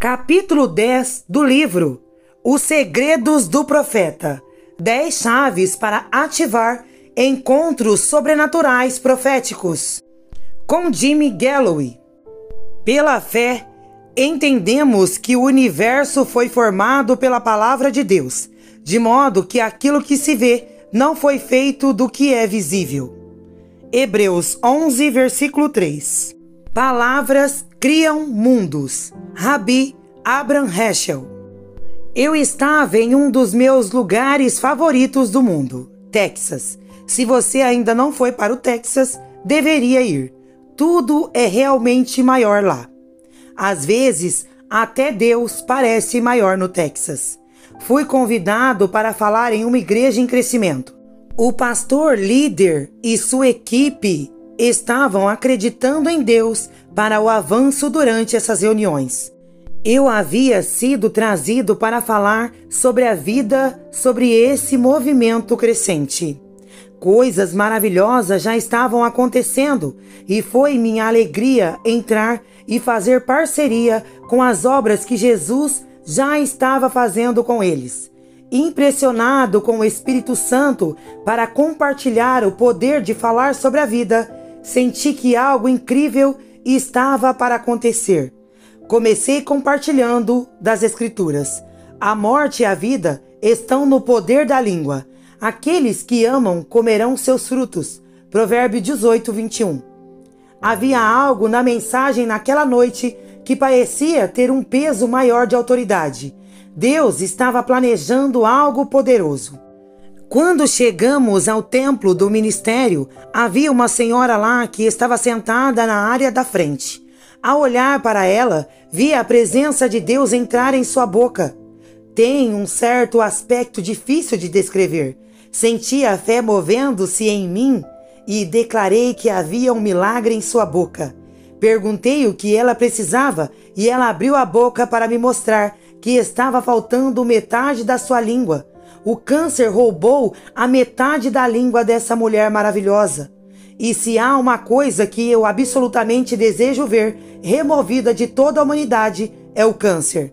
Capítulo 10 do livro Os Segredos do Profeta. 10 chaves para ativar encontros sobrenaturais proféticos. Com Jimmy Galloway. Pela fé, entendemos que o universo foi formado pela palavra de Deus, de modo que aquilo que se vê não foi feito do que é visível. Hebreus 11, versículo 3. Palavras criam mundos. Rabi Abraham Heschel. Eu estava em um dos meus lugares favoritos do mundo, Texas. Se você ainda não foi para o Texas, deveria ir. Tudo é realmente maior lá. Às vezes, até Deus parece maior no Texas. Fui convidado para falar em uma igreja em crescimento. O pastor líder e sua equipe estavam acreditando em Deus para o avanço durante essas reuniões. Eu havia sido trazido para falar sobre a vida, sobre esse movimento crescente. Coisas maravilhosas já estavam acontecendo e foi minha alegria entrar e fazer parceria com as obras que Jesus já estava fazendo com eles. Impressionado com o Espírito Santo para compartilhar o poder de falar sobre a vida, senti que algo incrível estava para acontecer. Comecei compartilhando das Escrituras. A morte e a vida estão no poder da língua. Aqueles que amam comerão seus frutos. Provérbios 18, 21. Havia algo na mensagem naquela noite que parecia ter um peso maior de autoridade. Deus estava planejando algo poderoso. Quando chegamos ao templo do ministério, havia uma senhora lá que estava sentada na área da frente. Ao olhar para ela, vi a presença de Deus entrar em sua boca. Tem um certo aspecto difícil de descrever. Senti a fé movendo-se em mim e declarei que havia um milagre em sua boca. Perguntei o que ela precisava e ela abriu a boca para me mostrar que estava faltando metade da sua língua. O câncer roubou a metade da língua dessa mulher maravilhosa. E se há uma coisa que eu absolutamente desejo ver removida de toda a humanidade, é o câncer.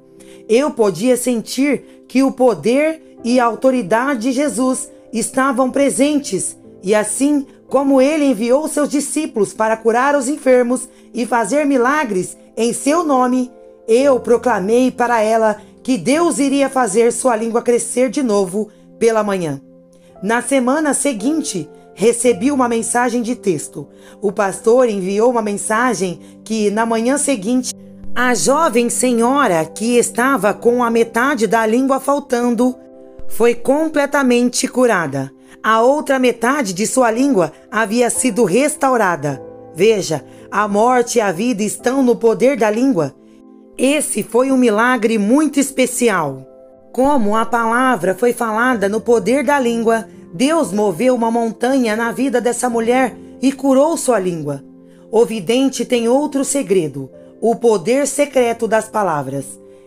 Eu podia sentir que o poder e a autoridade de Jesus estavam presentes, e assim como ele enviou seus discípulos para curar os enfermos e fazer milagres em seu nome, eu proclamei para ela que Deus iria fazer sua língua crescer de novo pela manhã. Na semana seguinte, recebi uma mensagem de texto. O pastor enviou uma mensagem que, na manhã seguinte, a jovem senhora que estava com a metade da língua faltando foi completamente curada. A outra metade de sua língua havia sido restaurada. Veja, a morte e a vida estão no poder da língua. Esse foi um milagre muito especial. Como a palavra foi falada no poder da língua, Deus moveu uma montanha na vida dessa mulher e curou sua língua. O vidente tem outro segredo, o poder secreto das palavras.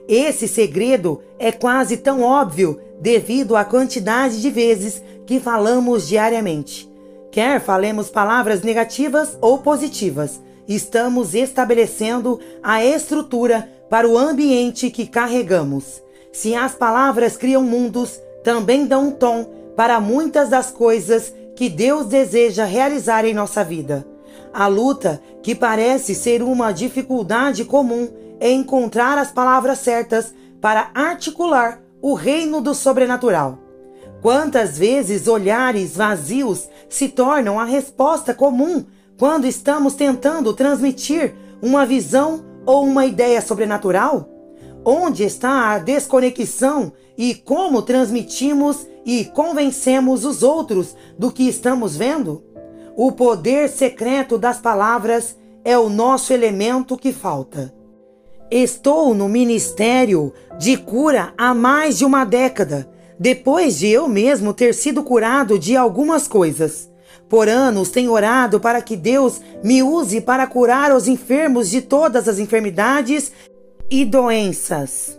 Esse segredo é quase tão óbvio devido à quantidade de vezes que falamos diariamente. Quer falemos palavras negativas ou positivas, estamos estabelecendo a estrutura para o ambiente que carregamos. Se as palavras criam mundos, também dão um tom para muitas das coisas que Deus deseja realizar em nossa vida. A luta, que parece ser uma dificuldade comum, é encontrar as palavras certas para articular o reino do sobrenatural. Quantas vezes olhares vazios se tornam a resposta comum quando estamos tentando transmitir uma visão ou uma ideia sobrenatural? Onde está a desconexão e como transmitimos e convencemos os outros do que estamos vendo? O poder secreto das palavras é o nosso elemento que falta. Estou no ministério de cura há mais de uma década, depois de eu mesmo ter sido curado de algumas coisas. Por anos tenho orado para que Deus me use para curar os enfermos de todas as enfermidades e doenças.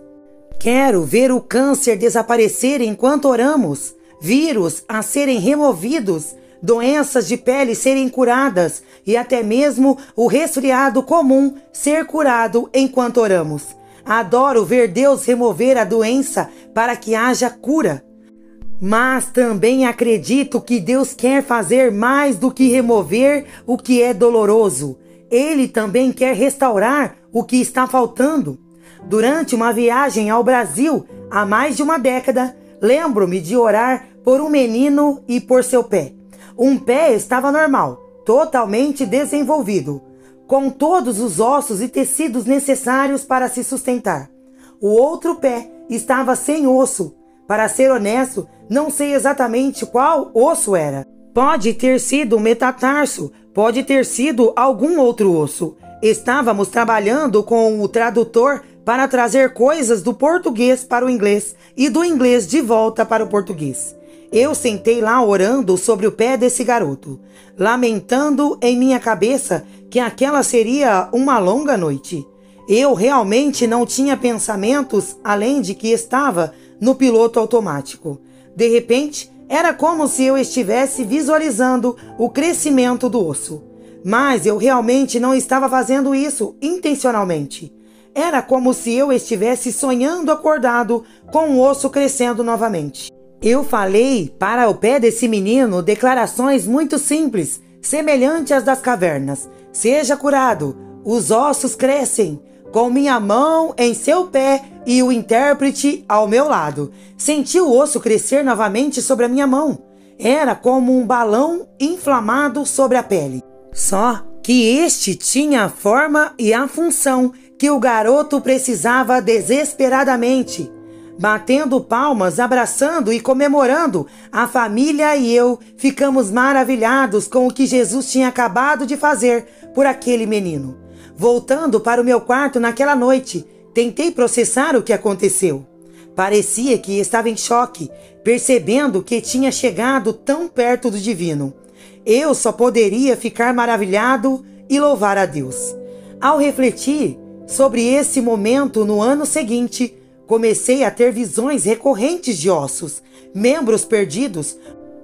Quero ver o câncer desaparecer enquanto oramos, vírus a serem removidos, doenças de pele serem curadas e até mesmo o resfriado comum ser curado enquanto oramos. Adoro ver Deus remover a doença para que haja cura. Mas também acredito que Deus quer fazer mais do que remover o que é doloroso. Ele também quer restaurar o que está faltando. Durante uma viagem ao Brasil, há mais de uma década, lembro-me de orar por um menino e por seu pé. Um pé estava normal, totalmente desenvolvido, com todos os ossos e tecidos necessários para se sustentar. O outro pé estava sem osso. Para ser honesto, não sei exatamente qual osso era. Pode ter sido um metatarso, pode ter sido algum outro osso. Estávamos trabalhando com o tradutor para trazer coisas do português para o inglês e do inglês de volta para o português. Eu sentei lá orando sobre o pé desse garoto, lamentando em minha cabeça que aquela seria uma longa noite. Eu realmente não tinha pensamentos além de que estava no piloto automático. De repente, era como se eu estivesse visualizando o crescimento do osso. Mas eu realmente não estava fazendo isso intencionalmente. Era como se eu estivesse sonhando acordado com o osso crescendo novamente. Eu falei para o pé desse menino declarações muito simples, semelhantes às das cavernas. Seja curado, os ossos crescem, com minha mão em seu pé e o intérprete ao meu lado. Senti o osso crescer novamente sobre a minha mão. Era como um balão inflamado sobre a pele. Só que este tinha a forma e a função que o garoto precisava desesperadamente. Batendo palmas, abraçando e comemorando, a família e eu ficamos maravilhados com o que Jesus tinha acabado de fazer por aquele menino. Voltando para o meu quarto naquela noite, tentei processar o que aconteceu. Parecia que estava em choque, percebendo que tinha chegado tão perto do divino. Eu só poderia ficar maravilhado e louvar a Deus. Ao refletir sobre esse momento no ano seguinte, comecei a ter visões recorrentes de ossos, membros perdidos,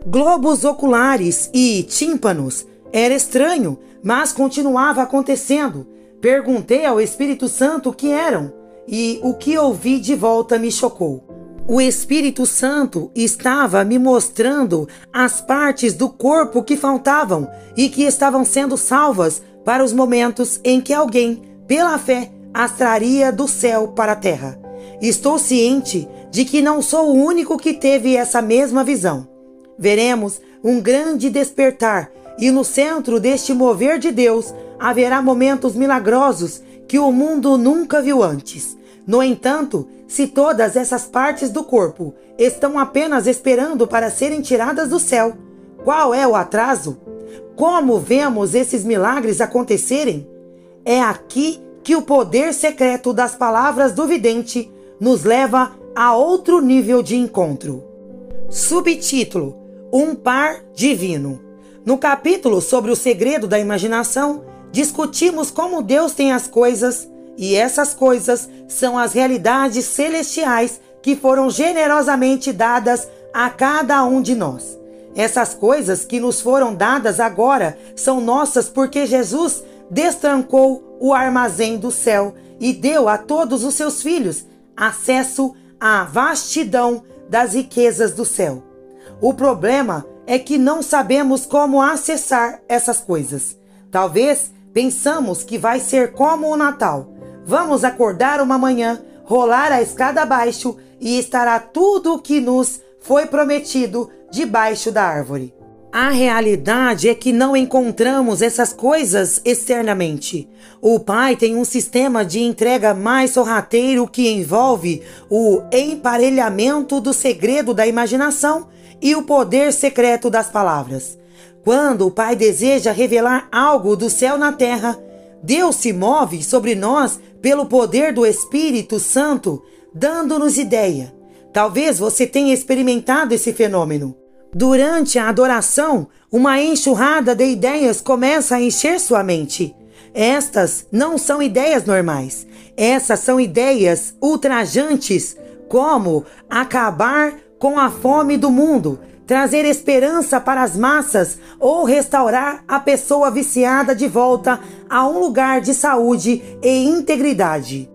globos oculares e tímpanos. Era estranho, mas continuava acontecendo. Perguntei ao Espírito Santo o que eram, e o que ouvi de volta me chocou. O Espírito Santo estava me mostrando as partes do corpo que faltavam e que estavam sendo salvas para os momentos em que alguém, pela fé, as traria do céu para a terra. Estou ciente de que não sou o único que teve essa mesma visão. Veremos um grande despertar e no centro deste mover de Deus haverá momentos milagrosos que o mundo nunca viu antes. No entanto, se todas essas partes do corpo estão apenas esperando para serem tiradas do céu, qual é o atraso? Como vemos esses milagres acontecerem? É aqui que o poder secreto das palavras do vidente nos leva a outro nível de encontro. Subtítulo: Um par divino. No capítulo sobre o segredo da imaginação, discutimos como Deus tem as coisas, e essas coisas são as realidades celestiais que foram generosamente dadas a cada um de nós. Essas coisas que nos foram dadas agora são nossas porque Jesus destrancou o armazém do céu e deu a todos os seus filhos acesso à vastidão das riquezas do céu. O problema é que não sabemos como acessar essas coisas. Talvez pensamos que vai ser como o Natal. Vamos acordar uma manhã, rolar a escada abaixo e estará tudo o que nos foi prometido debaixo da árvore. A realidade é que não encontramos essas coisas externamente. O Pai tem um sistema de entrega mais sorrateiro que envolve o emparelhamento do segredo da imaginação e o poder secreto das palavras. Quando o Pai deseja revelar algo do céu na terra, Deus se move sobre nós pelo poder do Espírito Santo, dando-nos ideia. Talvez você tenha experimentado esse fenômeno. Durante a adoração, uma enxurrada de ideias começa a encher sua mente. Estas não são ideias normais. Essas são ideias ultrajantes, como acabar com a fome do mundo, trazer esperança para as massas ou restaurar a pessoa viciada de volta a um lugar de saúde e integridade.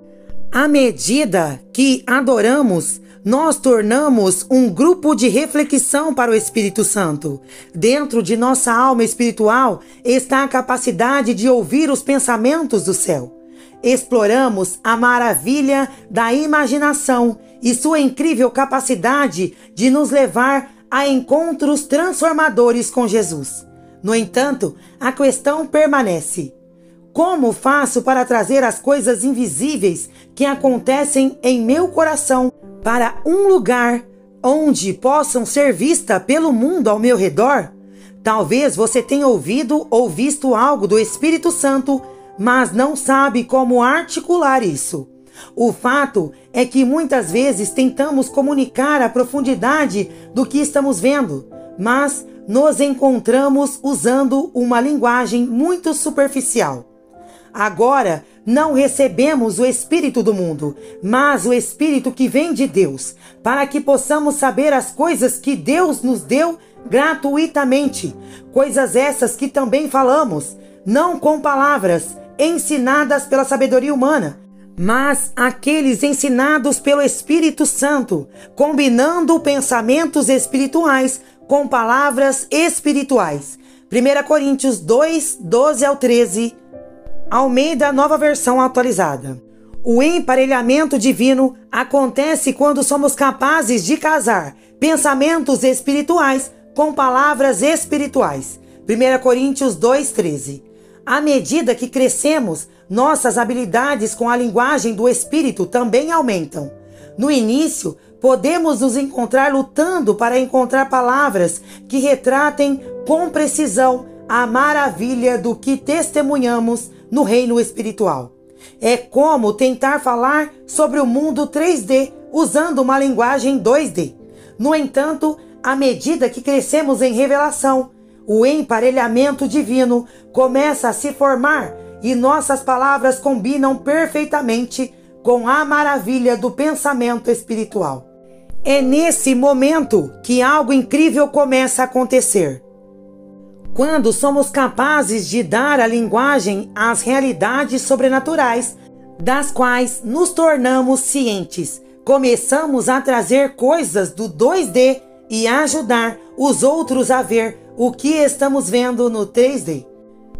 À medida que adoramos, nós tornamos um grupo de reflexão para o Espírito Santo. Dentro de nossa alma espiritual está a capacidade de ouvir os pensamentos do céu. Exploramos a maravilha da imaginação e sua incrível capacidade de nos levar a encontros transformadores com Jesus. No entanto, a questão permanece: como faço para trazer as coisas invisíveis que acontecem em meu coração para um lugar onde possam ser vistas pelo mundo ao meu redor? Talvez você tenha ouvido ou visto algo do Espírito Santo, mas não sabe como articular isso. O fato é que muitas vezes tentamos comunicar a profundidade do que estamos vendo, mas nos encontramos usando uma linguagem muito superficial. Agora, não recebemos o Espírito do mundo, mas o Espírito que vem de Deus, para que possamos saber as coisas que Deus nos deu gratuitamente. Coisas essas que também falamos, não com palavras ensinadas pela sabedoria humana, mas aqueles ensinados pelo Espírito Santo, combinando pensamentos espirituais com palavras espirituais. 1 Coríntios 2, 12 ao 13, Almeida, nova versão atualizada. O emparelhamento divino acontece quando somos capazes de casar pensamentos espirituais com palavras espirituais. 1 Coríntios 2:13. À medida que crescemos, nossas habilidades com a linguagem do Espírito também aumentam. No início, podemos nos encontrar lutando para encontrar palavras que retratem com precisão a maravilha do que testemunhamos no reino espiritual. É como tentar falar sobre o mundo 3D usando uma linguagem 2D. No entanto, à medida que crescemos em revelação, o emparelhamento divino começa a se formar e nossas palavras combinam perfeitamente com a maravilha do pensamento espiritual. É nesse momento que algo incrível começa a acontecer. Quando somos capazes de dar a linguagem às realidades sobrenaturais, das quais nos tornamos cientes, começamos a trazer coisas do 2D e ajudar os outros a ver o que estamos vendo no 3D.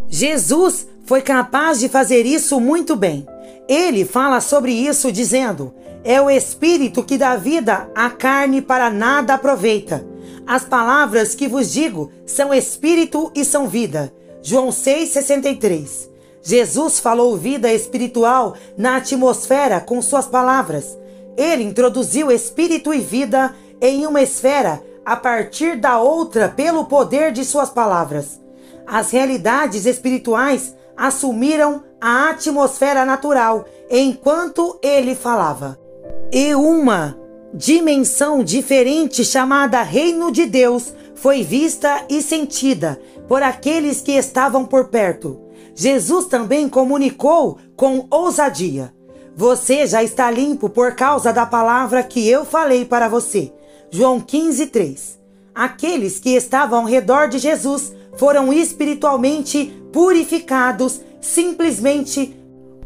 Jesus foi capaz de fazer isso muito bem. Ele fala sobre isso dizendo: é o Espírito que dá vida à carne, para nada aproveita. As palavras que vos digo são espírito e são vida. João 6,63. Jesus falou vida espiritual na atmosfera com suas palavras. Ele introduziu espírito e vida em uma esfera a partir da outra pelo poder de suas palavras. As realidades espirituais assumiram a atmosfera natural enquanto ele falava. E uma dimensão diferente chamada Reino de Deus foi vista e sentida por aqueles que estavam por perto. Jesus também comunicou com ousadia: você já está limpo por causa da palavra que eu falei para você. João 15:3. Aqueles que estavam ao redor de Jesus foram espiritualmente purificados simplesmente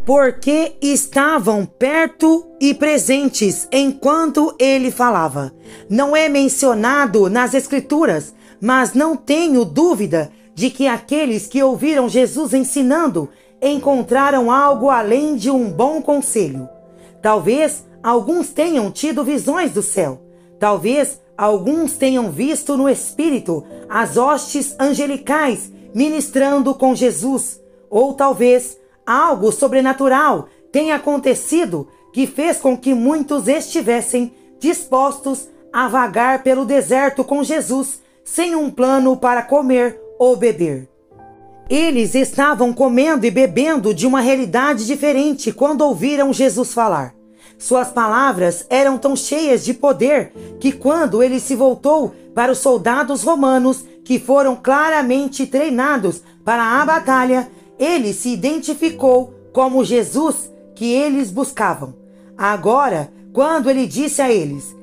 porque estavam perto e presentes enquanto ele falava. Não é mencionado nas Escrituras, mas não tenho dúvida de que aqueles que ouviram Jesus ensinando encontraram algo além de um bom conselho. Talvez alguns tenham tido visões do céu. Talvez alguns tenham visto no Espírito as hostes angelicais ministrando com Jesus. Ou talvez algo sobrenatural tenha acontecido que fez com que muitos estivessem dispostos a vagar pelo deserto com Jesus, sem um plano para comer ou beber. Eles estavam comendo e bebendo de uma realidade diferente quando ouviram Jesus falar. Suas palavras eram tão cheias de poder que quando ele se voltou para os soldados romanos, que foram claramente treinados para a batalha, ele se identificou como Jesus que eles buscavam. Agora, quando ele disse a eles: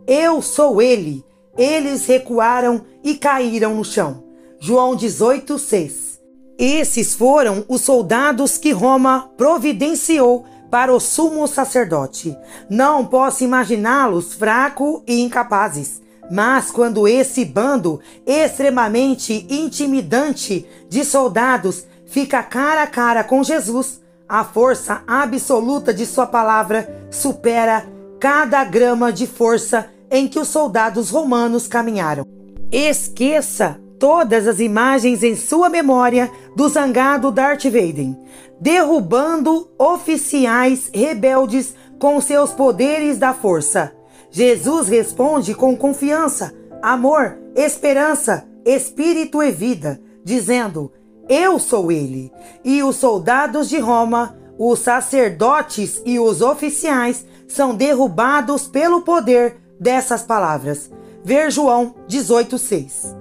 eu sou ele, eles recuaram e caíram no chão. João 18:6. Esses foram os soldados que Roma providenciou para o sumo sacerdote. Não posso imaginá-los fracos e incapazes. Mas quando esse bando extremamente intimidante de soldados fica cara a cara com Jesus, a força absoluta de sua palavra supera cada grama de força em que os soldados romanos caminharam. Esqueça todas as imagens em sua memória do zangado Darth Vader, derrubando oficiais rebeldes com seus poderes da força. Jesus responde com confiança, amor, esperança, espírito e vida, dizendo: eu sou ele. E os soldados de Roma, os sacerdotes e os oficiais são derrubados pelo poder dessas palavras. Ver João 18:6.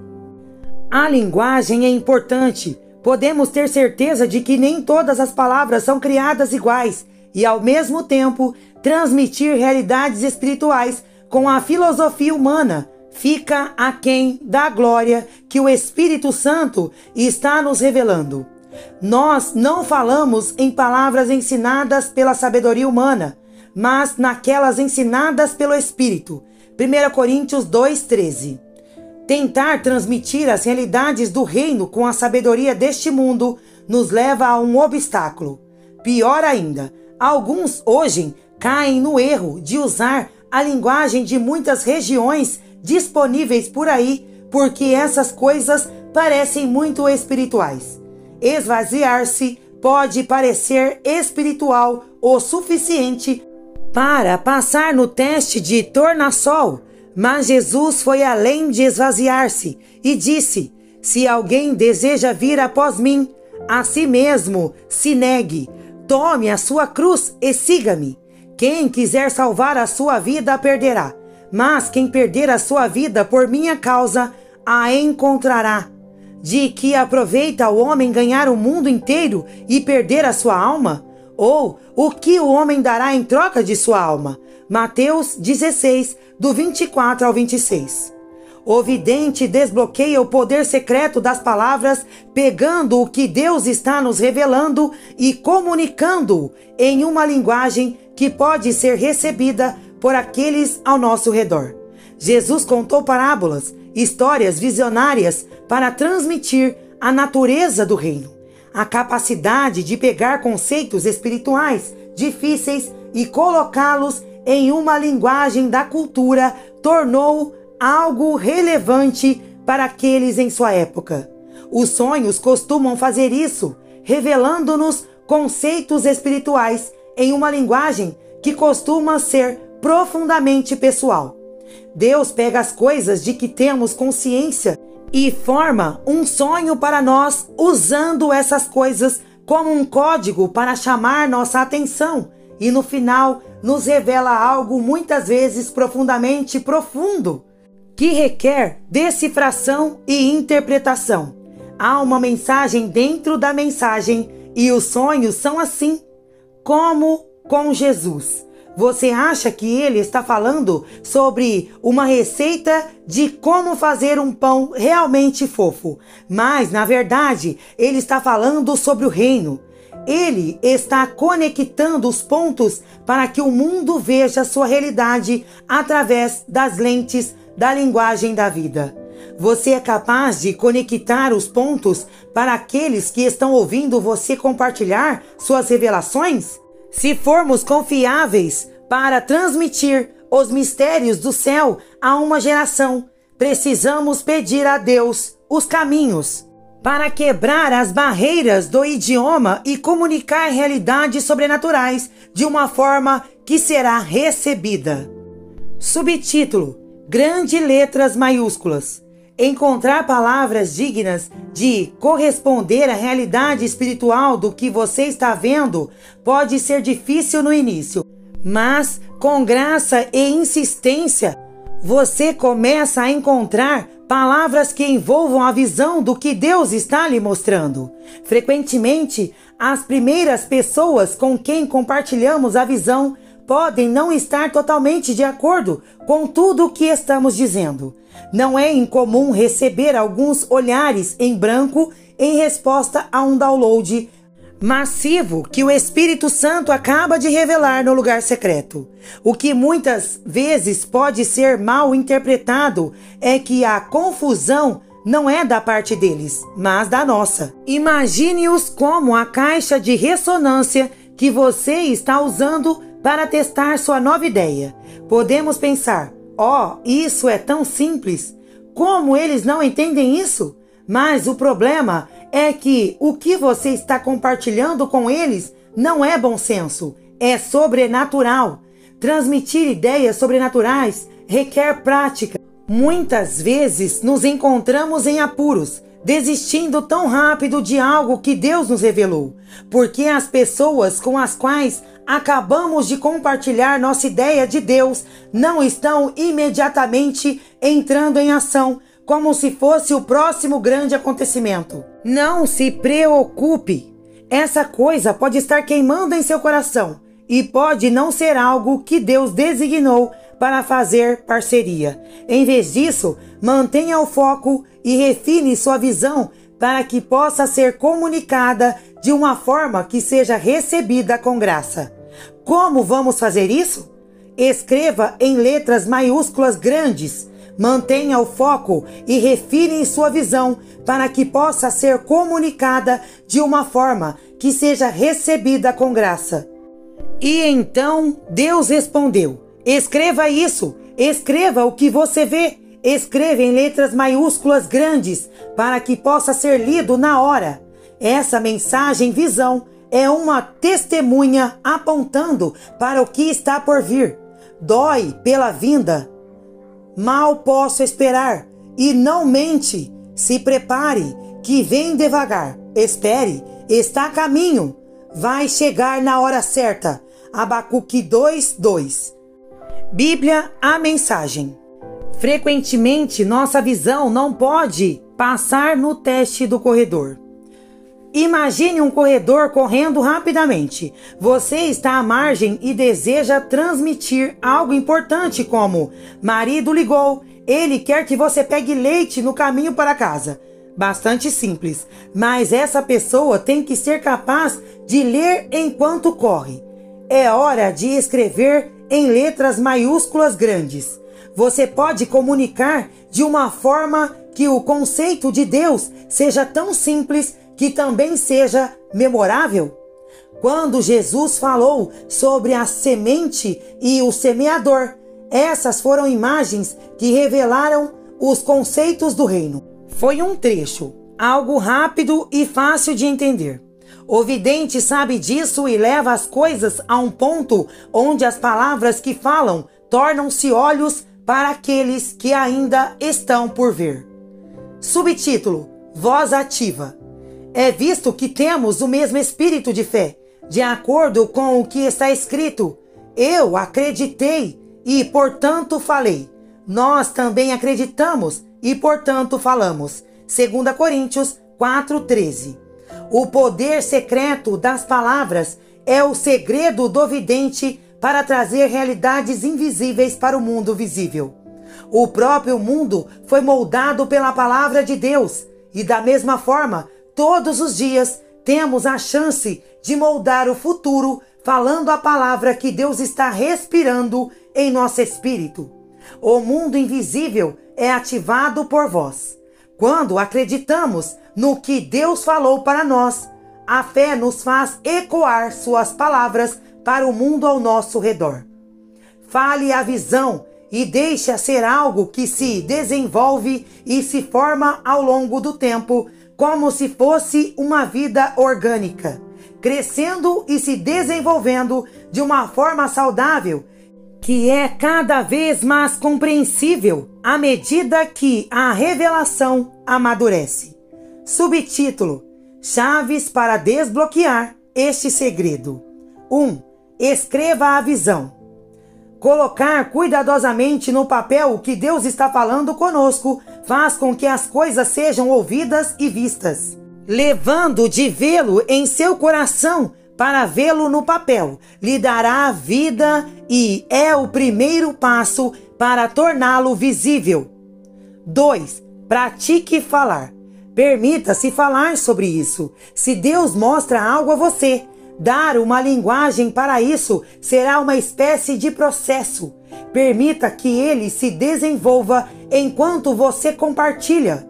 A linguagem é importante. Podemos ter certeza de que nem todas as palavras são criadas iguais e, ao mesmo tempo, transmitir realidades espirituais com a filosofia humana fica aquém da glória que o Espírito Santo está nos revelando. Nós não falamos em palavras ensinadas pela sabedoria humana, mas naquelas ensinadas pelo Espírito. 1 Coríntios 2:13. Tentar transmitir as realidades do reino com a sabedoria deste mundo nos leva a um obstáculo. Pior ainda, alguns hoje caem no erro de usar a linguagem de muitas regiões disponíveis por aí, porque essas coisas parecem muito espirituais. Esvaziar-se pode parecer espiritual o suficiente para passar no teste de tornassol, mas Jesus foi além de esvaziar-se e disse: se alguém deseja vir após mim, a si mesmo se negue, tome a sua cruz e siga-me. Quem quiser salvar a sua vida a perderá, mas quem perder a sua vida por minha causa a encontrará. De que aproveita o homem ganhar o mundo inteiro e perder a sua alma? Ou o que o homem dará em troca de sua alma? Mateus 16, do 24 ao 26. O vidente desbloqueia o poder secreto das palavras, pegando o que Deus está nos revelando e comunicando em uma linguagem que pode ser recebida por aqueles ao nosso redor. Jesus contou parábolas, histórias visionárias para transmitir a natureza do reino. A capacidade de pegar conceitos espirituais difíceis e colocá-los em uma linguagem da cultura tornou algo relevante para aqueles em sua época. Os sonhos costumam fazer isso, revelando-nos conceitos espirituais em uma linguagem que costuma ser profundamente pessoal. Deus pega as coisas de que temos consciência e forma um sonho para nós, usando essas coisas como um código para chamar nossa atenção e no final nos revela algo muitas vezes profundamente profundo, que requer decifração e interpretação. Há uma mensagem dentro da mensagem e os sonhos são assim, como com Jesus. Você acha que ele está falando sobre uma receita de como fazer um pão realmente fofo, mas na verdade ele está falando sobre o reino. Ele está conectando os pontos para que o mundo veja sua realidade através das lentes da linguagem da vida. Você é capaz de conectar os pontos para aqueles que estão ouvindo você compartilhar suas revelações? Se formos confiáveis para transmitir os mistérios do céu a uma geração, precisamos pedir a Deus os caminhos para quebrar as barreiras do idioma e comunicar realidades sobrenaturais de uma forma que será recebida. Subtítulo: Grande letras maiúsculas. Encontrar palavras dignas de corresponder à realidade espiritual do que você está vendo pode ser difícil no início, mas com graça e insistência, você começa a encontrar palavras que envolvam a visão do que Deus está lhe mostrando. Frequentemente, as primeiras pessoas com quem compartilhamos a visão podem não estar totalmente de acordo com tudo o que estamos dizendo. Não é incomum receber alguns olhares em branco em resposta a um download, massivo que o Espírito Santo acaba de revelar no lugar secreto. O que muitas vezes pode ser mal interpretado é que a confusão não é da parte deles, mas da nossa. Imagine-os como a caixa de ressonância que você está usando para testar sua nova ideia. Podemos pensar, isso é tão simples. Como eles não entendem isso? Mas o problema é que o que você está compartilhando com eles não é bom senso, é sobrenatural. Transmitir ideias sobrenaturais requer prática. Muitas vezes nos encontramos em apuros, desistindo tão rápido de algo que Deus nos revelou, porque as pessoas com as quais acabamos de compartilhar nossa ideia de Deus não estão imediatamente entrando em ação, como se fosse o próximo grande acontecimento. Não se preocupe. Essa coisa pode estar queimando em seu coração e pode não ser algo que Deus designou para fazer parceria. Em vez disso, mantenha o foco e refine sua visão para que possa ser comunicada de uma forma que seja recebida com graça. Como vamos fazer isso? Escreva em letras maiúsculas grandes. Mantenha o foco e refine sua visão para que possa ser comunicada de uma forma que seja recebida com graça. E então Deus respondeu: escreva isso, escreva o que você vê, escreva em letras maiúsculas grandes para que possa ser lido na hora. Essa mensagem visão é uma testemunha apontando para o que está por vir. Dói pela vinda. Mal posso esperar, e não mente. Se prepare, que vem devagar. Espere, está a caminho. Vai chegar na hora certa. Abacuque 2:2. Bíblia, a mensagem. Frequentemente, nossa visão não pode passar no teste do corredor. Imagine um corredor correndo rapidamente. Você está à margem e deseja transmitir algo importante como: marido ligou, ele quer que você pegue leite no caminho para casa. Bastante simples, mas essa pessoa tem que ser capaz de ler enquanto corre. É hora de escrever em letras maiúsculas grandes. Você pode comunicar de uma forma que o conceito de Deus seja tão simples que também seja memorável? Quando Jesus falou sobre a semente e o semeador, essas foram imagens que revelaram os conceitos do reino. Foi um trecho, algo rápido e fácil de entender. O vidente sabe disso e leva as coisas a um ponto onde as palavras que falam tornam-se olhos para aqueles que ainda estão por ver. Subtítulo: Voz ativa. É visto que temos o mesmo espírito de fé, de acordo com o que está escrito: eu acreditei e, portanto, falei. Nós também acreditamos e, portanto, falamos. 2 Coríntios 4:13. O poder secreto das palavras é o segredo do vidente para trazer realidades invisíveis para o mundo visível. O próprio mundo foi moldado pela palavra de Deus e, da mesma forma, todos os dias temos a chance de moldar o futuro falando a palavra que Deus está respirando em nosso espírito. O mundo invisível é ativado por vós. Quando acreditamos no que Deus falou para nós, a fé nos faz ecoar suas palavras para o mundo ao nosso redor. Fale a visão e deixe-a ser algo que se desenvolve e se forma ao longo do tempo, como se fosse uma vida orgânica, crescendo e se desenvolvendo de uma forma saudável, que é cada vez mais compreensível à medida que a revelação amadurece. Subtítulo: Chaves para desbloquear este segredo. 1. Escreva a visão. Colocar cuidadosamente no papel o que Deus está falando conosco faz com que as coisas sejam ouvidas e vistas. Levando de vê-lo em seu coração para vê-lo no papel, lhe dará vida e é o primeiro passo para torná-lo visível. 2. Pratique falar. Permita-se falar sobre isso. Se Deus mostra algo a você, dar uma linguagem para isso será uma espécie de processo. Permita que ele se desenvolva enquanto você compartilha.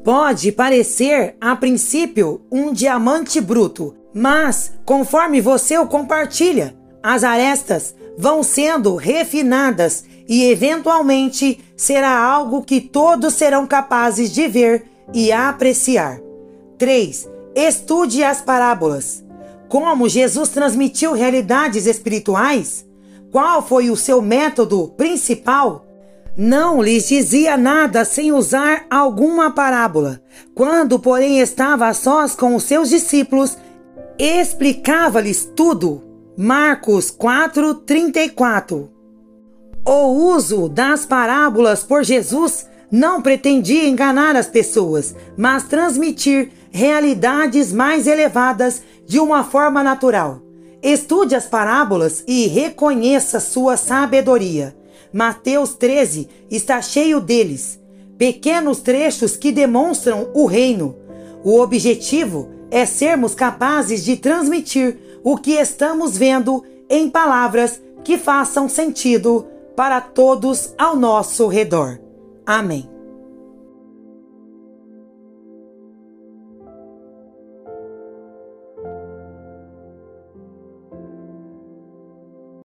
Pode parecer, a princípio, um diamante bruto, mas conforme você o compartilha, as arestas vão sendo refinadas e eventualmente será algo que todos serão capazes de ver e apreciar. 3. Estude as parábolas. Como Jesus transmitiu realidades espirituais? Qual foi o seu método principal? Não lhes dizia nada sem usar alguma parábola. Quando, porém, estava a sós com os seus discípulos, explicava-lhes tudo. Marcos 4:34. O uso das parábolas por Jesus não pretendia enganar as pessoas, mas transmitir realidades mais elevadas de uma forma natural. Estude as parábolas e reconheça sua sabedoria. Mateus 13 está cheio deles, pequenos trechos que demonstram o reino. O objetivo é sermos capazes de transmitir o que estamos vendo em palavras que façam sentido para todos ao nosso redor. Amém.